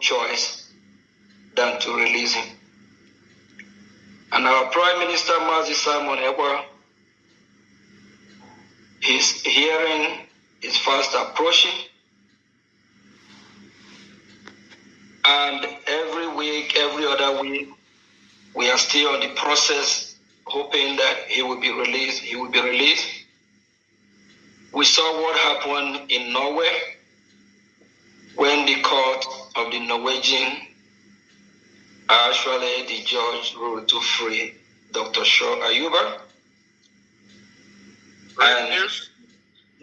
choice than to release him. And our Prime Minister, Mazi Simon Ekpa, his hearing is fast approaching. And every week, every other week, we are still on the process, hoping that he will be released. He will be released. We saw what happened in Norway when the court of the Norwegian actually the judge ruled to free Dr. Shaw Ayuba. And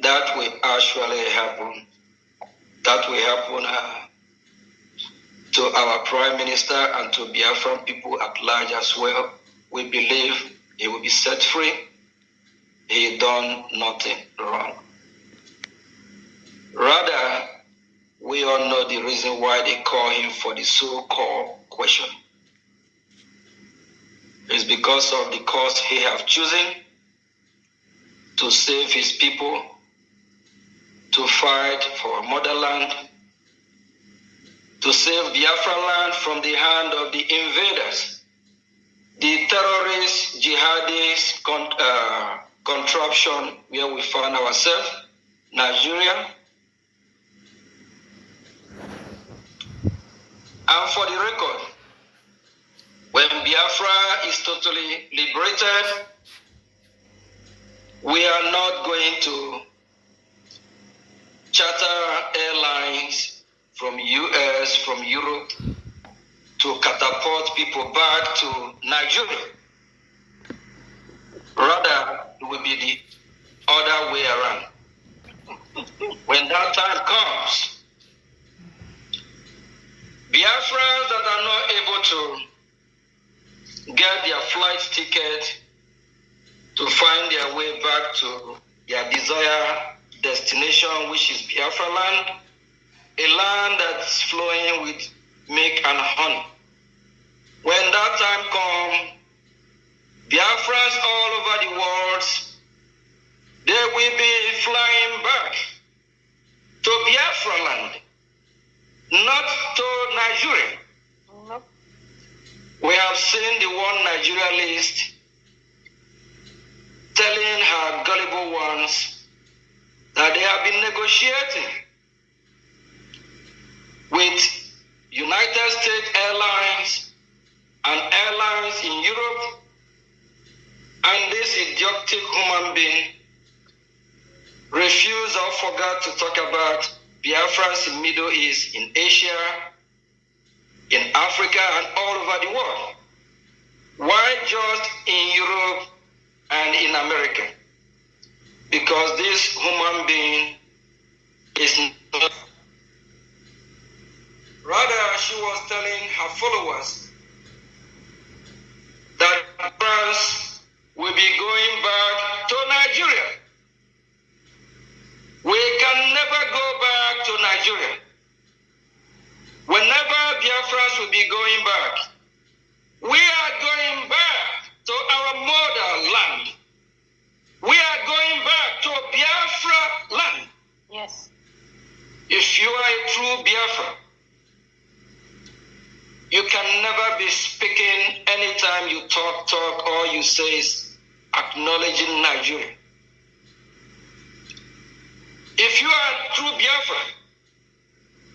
that will actually happen. That will happen to our Prime Minister and to Biafran people at large as well. We believe he will be set free. He done nothing wrong. Rather, we all know the reason why they call him for the so-called question. It's because of the cause he have chosen to save his people, to fight for motherland, to save Biafra land from the hand of the invaders, the terrorists, jihadists, contraption where we find ourselves, Nigeria. And for the record, when Biafra is totally liberated, we are not going to charter airlines from US, from Europe, to catapult people back to Nigeria. Rather, it will be the other way around. When that time comes, Biafrans that are not able to get their flight ticket to find their way back to their desired destination, which is Biafra land, a land that's flowing with milk and honey. When that time comes, Biafrans all over the world, they will be flying back to Biafra land, not to Nigeria. No. We have seen the one Nigeria list telling her gullible ones that they have been negotiating with United States Airlines and airlines in Europe, and this idiotic human being refused or forgot to talk about Biafrans in Middle East, in Asia, in Africa, and all over the world. Why just in Europe and in America? Because this human being is not. Rather, she was telling her followers that France will be going back to Nigeria. We can never go back to Nigeria. Whenever Biafrans will be going back, we are going back to our motherland. We are going back to Biafra land. Yes. If you are a true Biafra, you can never be speaking anytime you talk, all you say is acknowledging Nigeria. If you are a true Biafra,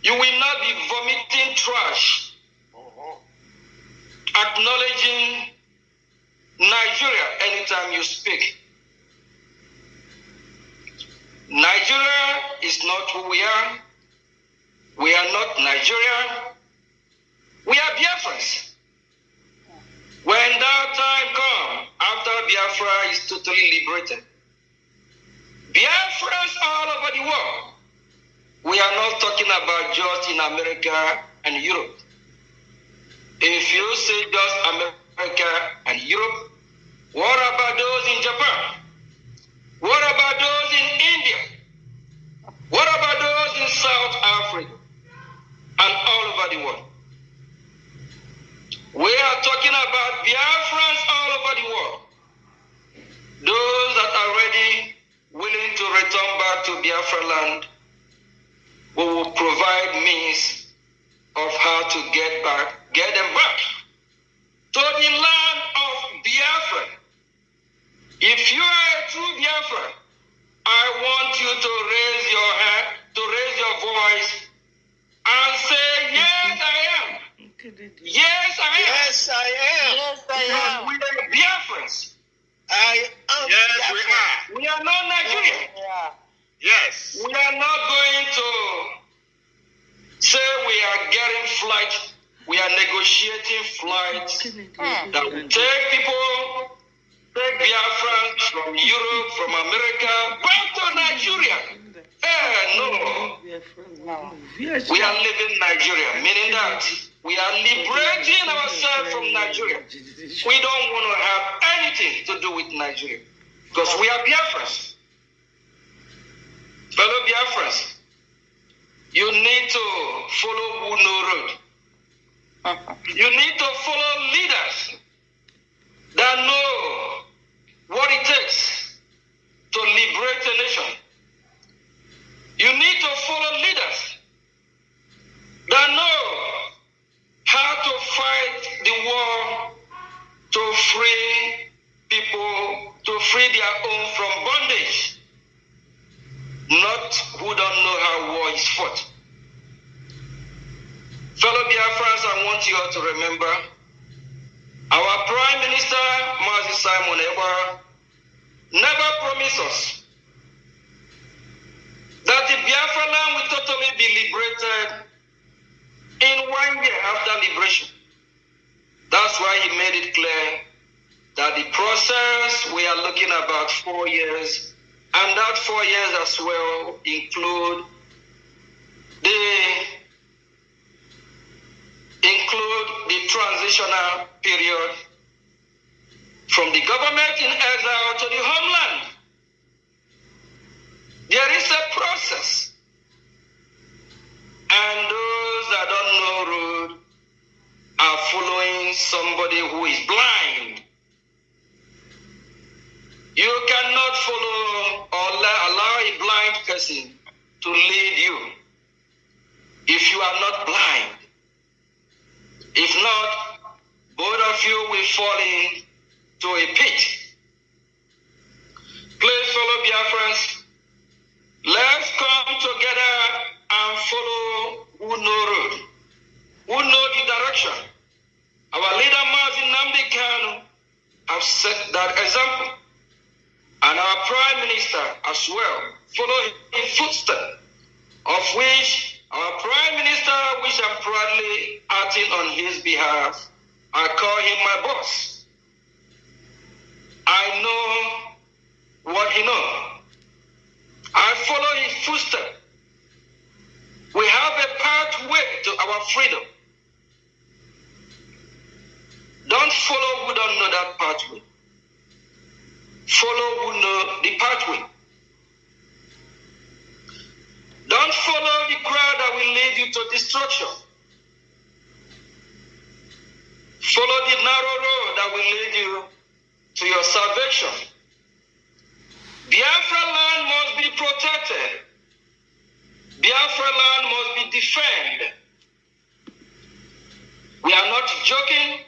you will not be vomiting trash, acknowledging Nigeria anytime you speak. Nigeria is not who we are. We are not Nigeria. We are Biafrans. When that time comes, after Biafra is totally liberated, Biafrans all over the world, we are not talking about just in America and Europe. If you say just America and Europe, what about those in Japan? What about those in India? What about those in South Africa and all over the world? We are talking about Biafrans all over the world. Those that are ready, willing to return back to Biafra land, we will provide means of how to get them back to the land of Biafra. If you are a true Biafra, I want you to raise your hand, to raise your voice, and say, yes, I am. Yes, I am. Yes, I am. Yes, I am. We are Biafrans. I am. Yes, Biafra. we are. We are not Nigerian. Yeah. Yes. We are not going to say we are getting flight. We are negotiating flights that will take people, take Biafrans from Europe, from America, back to Nigeria. No. We are living Nigeria, meaning that we are liberating ourselves from Nigeria. We don't want to have anything to do with Nigeria because we are Biafrans. Fellow Biafrans, you need to follow Woto road. You need to follow leaders that know what it takes to liberate a nation. You need to follow leaders that know how to fight the war to free people, to free their own from bondage. Not who don't know how war is fought. Fellow Biafrans, I want you all to remember our Prime Minister, Mazi Simon Ekpa, never promised us that the Biafra land will totally be liberated in 1 year after liberation. That's why he made it clear that the process we are looking about 4 years, and that 4 years as well include the transitional period from the government in exile to the homeland. There is a process. And those that don't know road are following somebody who is blind. You cannot follow or allow a blind person to lead you if you are not blind. If not, both of you will fall into a pit. Please, fellow Biafrans, let's come together and follow Woto road. Who know the direction. Our leader Mazi Nnamdi Kanu have set that example. And our Prime Minister as well follow his footsteps, of which our Prime Minister, which I'm proudly acting on his behalf, I call him my boss. I know what he knows. I follow his footsteps. We have a pathway to our freedom. Don't follow who don't know that pathway. Follow who know the pathway. Don't follow the crowd that will lead you to destruction. Follow the narrow road that will lead you to your salvation. Biafra land must be protected. Biafra land must be defended. We are not joking.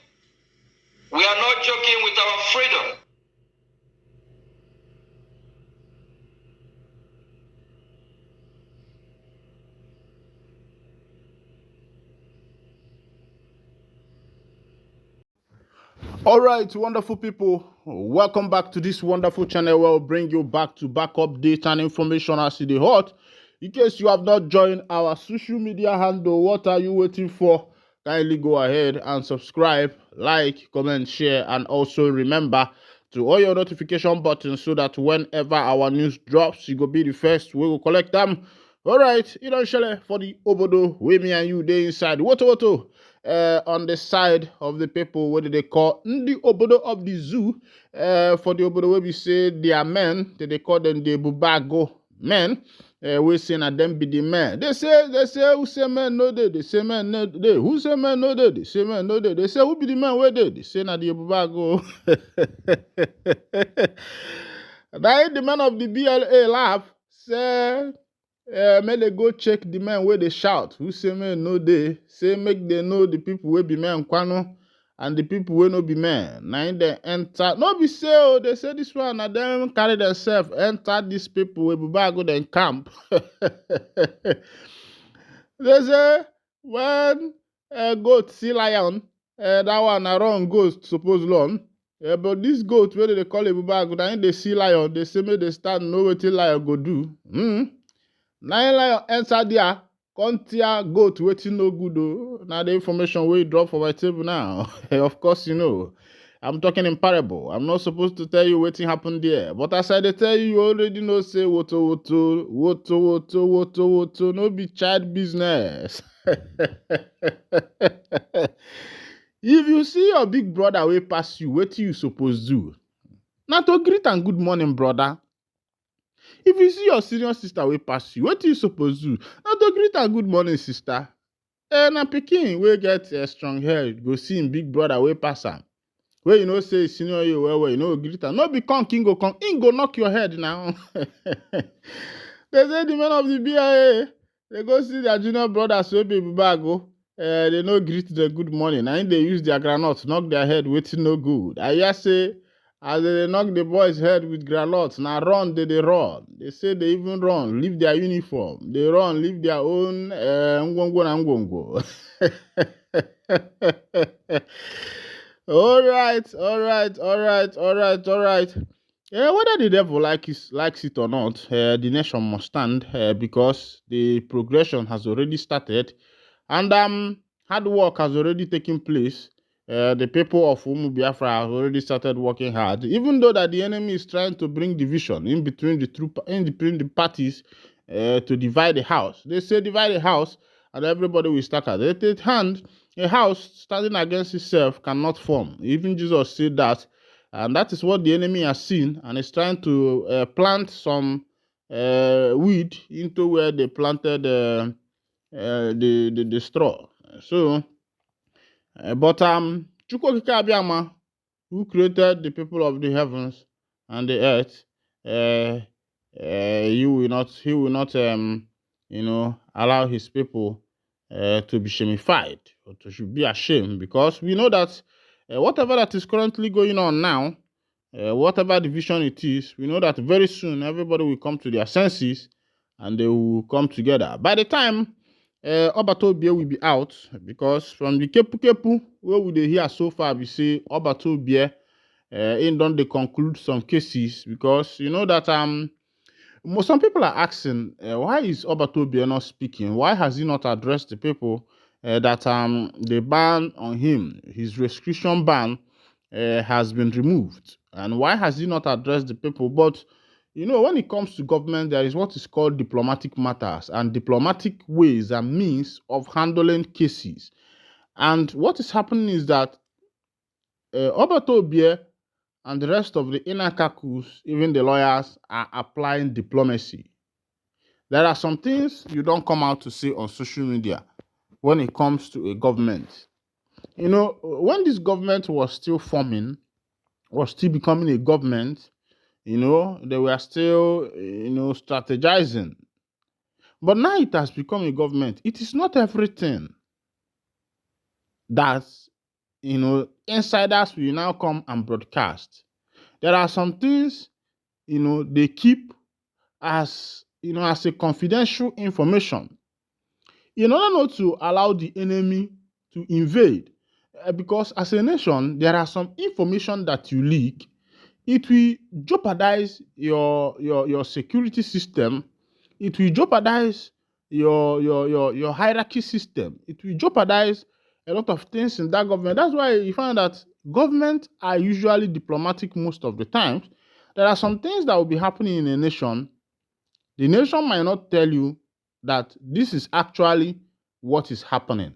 We are not joking with our freedom. All right, wonderful people, welcome back to this wonderful channel where we'll bring you back to back updates and information as it is hot. In case you have not joined our social media handle, what are you waiting for? Kindly go ahead and subscribe, like, comment, share, and also remember to all your notification buttons so that whenever our news drops, you go be the first. We will collect them. All right, you know, Shelley, for the obodo, we me and you they inside. Woto. On the side of the people, what do they call the obodo of the zoo? For the obodo where we say they are men, they call them the bubago men. We say na them be the men. They say who say men no they say men no they. Who say men no they say men no they. They say who be the men where they say na the bubago. That the man of the BLA laugh say Make they go check the men where they shout. Who say men no they say make they know the people where be men kwano and the people where no be men. Now they enter. No be say oh, they say this one and them carry themselves enter these people where be go then camp. They say when goat see lion, that one a wrong goat suppose learn. But this goat where they call it Bubago, now they see lion, they say make they start know what lion go do. Now lion enter there, come tear goat waiting no good though. Now the information we drop for my table now. Of course you know. I'm talking in parable. I'm not supposed to tell you what happened there. But as I tell you, you already know say woto, no be child business. If you see your big brother way pass you, what you supposed to do? Not to greet and good morning, brother. If you see your senior sister way pass you, what you supposed to do? Not to greet and good morning, sister. Na pikin wey get strong head go see him big brother way pass am. Where you know say senior you well, you know greet am. No be come, king go come, in go knock your head now. They say the men of the BIA, they go see their junior brothers wey be Bubago. They no greet the good morning. And they use their granite, knock their head, waiting no good. I hear say, as they knock the boys' head with granite, now run, they run. They say they even run, leave their uniform. They run, leave their own ngwongwo na ngwongwo. All right. Whether the devil likes it or not, the nation must stand because the progression has already started, and hard work has already taken place. The people of Biafra have already started working hard, even though that the enemy is trying to bring division in between the parties to divide the house. They say divide the house, and everybody will start at a hand. A house standing against itself cannot form. Even Jesus said that, and that is what the enemy has seen, and is trying to plant some weed into where they planted the straw. So, but Chukwu Okike Abiama, who created the people of the heavens and the earth, he will not allow his people to be shamified or to be ashamed, because we know that whatever that is currently going on now, whatever division it is, we know that very soon everybody will come to their senses and they will come together. By the time Obatobie will be out, because from the kepu where we dey hear so far, we say Obatobie in don dey conclude some cases, because you know that some people are asking, why is Obatobie not speaking? Why has he not addressed the people that the ban on him, his restriction ban, has been removed? And why has he not addressed the people? But you know, when it comes to government, there is what is called diplomatic matters and diplomatic ways and means of handling cases. And what is happening is that Obatobie and the rest of the inner caucus, even the lawyers, are applying diplomacy. There are some things you don't come out to say on social media when it comes to a government. You know, when this government was still forming, was still becoming a government, you know, they were still, strategizing. But now it has become a government. It is not everything that, insiders will now come and broadcast. There are some things, they keep as, as a confidential information in order not to allow the enemy to invade. Because as a nation, there are some information that you leak, it will jeopardize your security system. It will jeopardize your hierarchy system. It will jeopardize a lot of things in that government. That's why you find that government are usually diplomatic most of the times. There are some things that will be happening in a nation. The nation might not tell you that this is actually what is happening.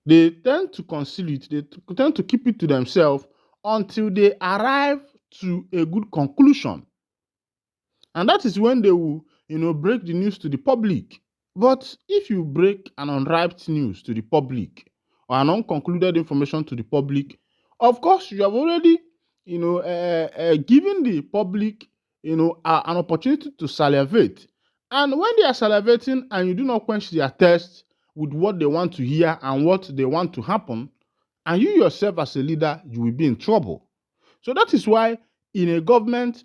They tend to conceal it. They tend to keep it to themselves until they arrive to a good conclusion. And that is when they will, break the news to the public. But if you break an unripe news to the public or an unconcluded information to the public, of course, you have already, given the public, an opportunity to salivate And when they are salivating and you do not quench their thirst with what they want to hear and what they want to happen, and you yourself as a leader, you will be in trouble. So that is why in a government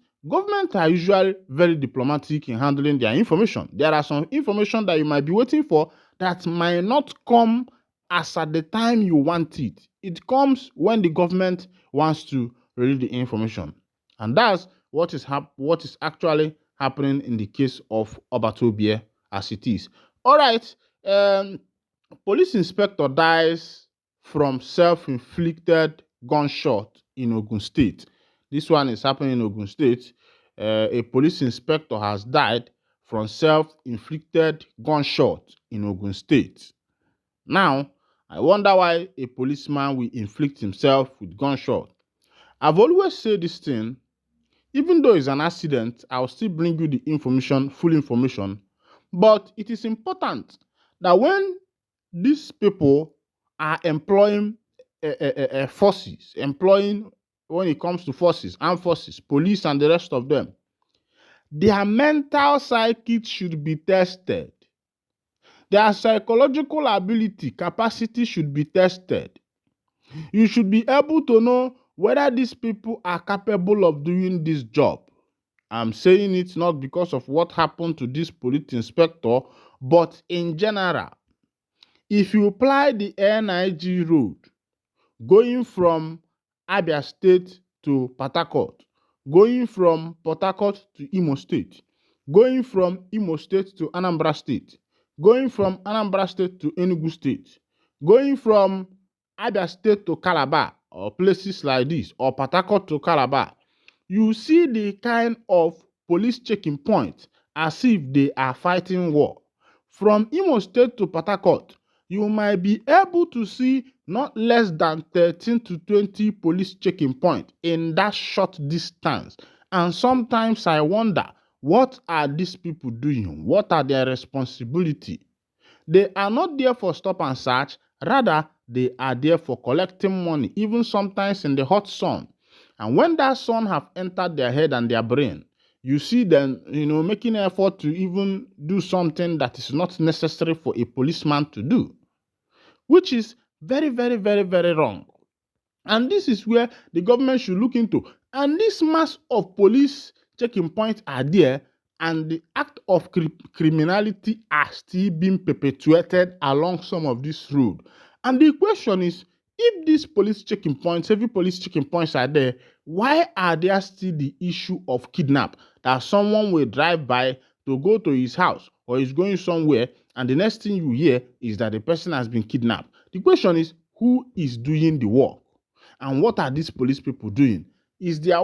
are usually very diplomatic in handling their information. There are some information that you might be waiting for that might not come as at the time you want it. It comes when the government wants to release the information. And that's what is actually happening in the case of Obatobie as it is. All right, police inspector dies from self-inflicted gunshot in Ogun State. This one is happening in Ogun State. A police inspector has died from self-inflicted gunshot in Ogun State. Now, I wonder why a policeman will inflict himself with gunshot. I've always said this thing, even though it's an accident, I'll still bring you the information, full information. But it is important that when these people are employing forces, when it comes to forces, armed forces, police and the rest of them, their mental psyche should be tested. Their psychological ability, capacity should be tested. You should be able to know whether these people are capable of doing this job. I'm saying it not because of what happened to this police inspector, but in general. If you apply the NIG road, going from Abia State to Port Harcourt, going from Port Harcourt to Imo State, going from Imo State to Anambra State, going from Anambra State to Enugu State, going from Abia State to Calabar, or places like this, or Port Harcourt to Calabar, you see the kind of police checking point as if they are fighting war. From Imo State to Port Harcourt, you might be able to see not less than 13 to 20 police checking points in that short distance. And sometimes I wonder, what are these people doing? What are their responsibilities? They are not there for stop and search. Rather, they are there for collecting money, even sometimes in the hot sun. And when that sun have entered their head and their brain, you see them, making an effort to even do something that is not necessary for a policeman to do, which is very, very, very, very wrong. And this is where the government should look into. And this mass of police checking points are there, and the act of criminality are still being perpetuated along some of this road. And the question is, if these police checking points, heavy police checking points are there, why are there still the issue of kidnap? That someone will drive by to go to his house or is going somewhere, and the next thing you hear is that the person has been kidnapped. The question is, who is doing the work? And what are these police people doing? Is their